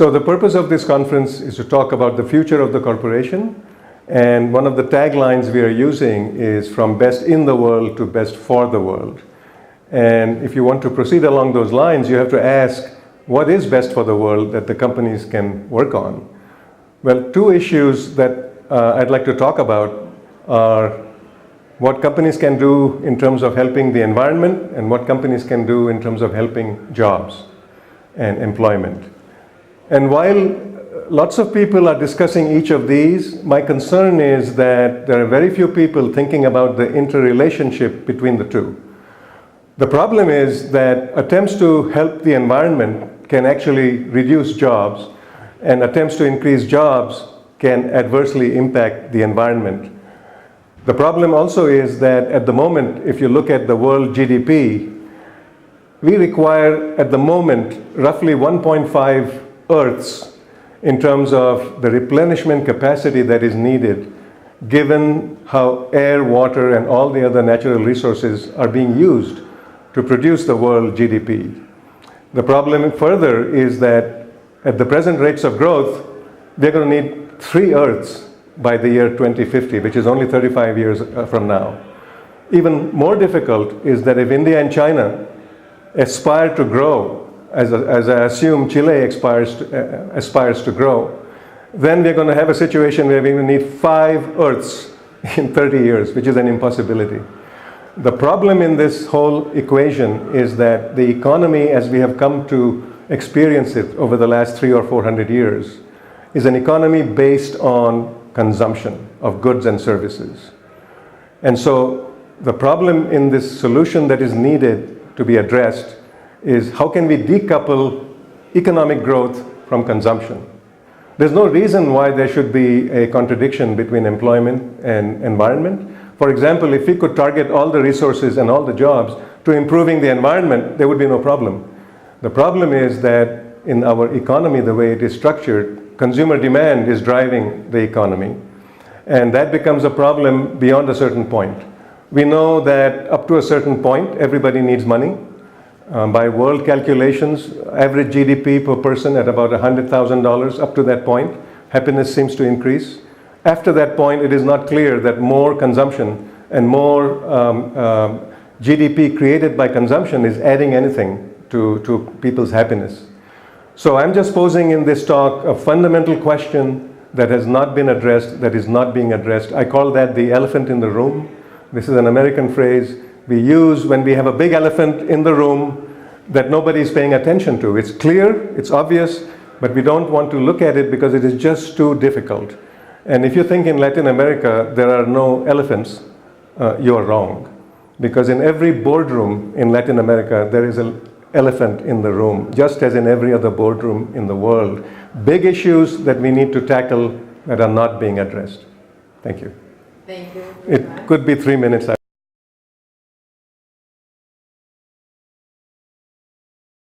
So the purpose of this conference is to talk about the future of the corporation. And one of the taglines we are using is from best in the world to best for the world. And if you want to proceed along those lines, you have to ask, what is best for the world that the companies can work on? Well, two issues that I'd like to talk about are what companies can do in terms of helping the environment and what companies can do in terms of helping jobs and employment. And while lots of people are discussing each of these, my concern is that there are very few people thinking about the interrelationship between the two. The problem is that attempts to help the environment can actually reduce jobs, and attempts to increase jobs can adversely impact the environment. The problem also is that at the moment, if you look at the world GDP, we require at the moment roughly 1.5 Earths in terms of the replenishment capacity that is needed, given how air, water, and all the other natural resources are being used to produce the world GDP. The problem further is that at the present rates of growth, we're going to need 3 Earths by the year 2050, which is only 35 years from now. Even more difficult is that if India and China aspire to grow, as I assume Chile aspires to grow, then we're going to have a situation where we will need 5 Earths in 30 years, which is an impossibility. The problem in this whole equation is that the economy, as we have come to experience it over the last 300 or 400 years, is an economy based on consumption of goods and services. And so the problem in this solution that is needed to be addressed is how can we decouple economic growth from consumption? There's no reason why there should be a contradiction between employment and environment. For example, if we could target all the resources and all the jobs to improving the environment, there would be no problem. The problem is that in our economy, the way it is structured, consumer demand is driving the economy. And that becomes a problem beyond a certain point. We know that up to a certain point, everybody needs money. By world calculations, average GDP per person at about $100,000. Up to that point, happiness seems to increase. After that point, it is not clear that more consumption and more GDP created by consumption is adding anything to people's happiness. So I'm just posing in this talk a fundamental question that has not been addressed, that is not being addressed. I call that the elephant in the room. This is an American phrase we use when we have a big elephant in the room that nobody is paying attention to. It's clear, it's obvious, but we don't want to look at it because it is just too difficult. And if you think in Latin America there are no elephants, you are wrong. Because in every boardroom in Latin America there is an elephant in the room, just as in every other boardroom in the world. Big issues that we need to tackle that are not being addressed. Thank you. Thank you. It could be 3 minutes.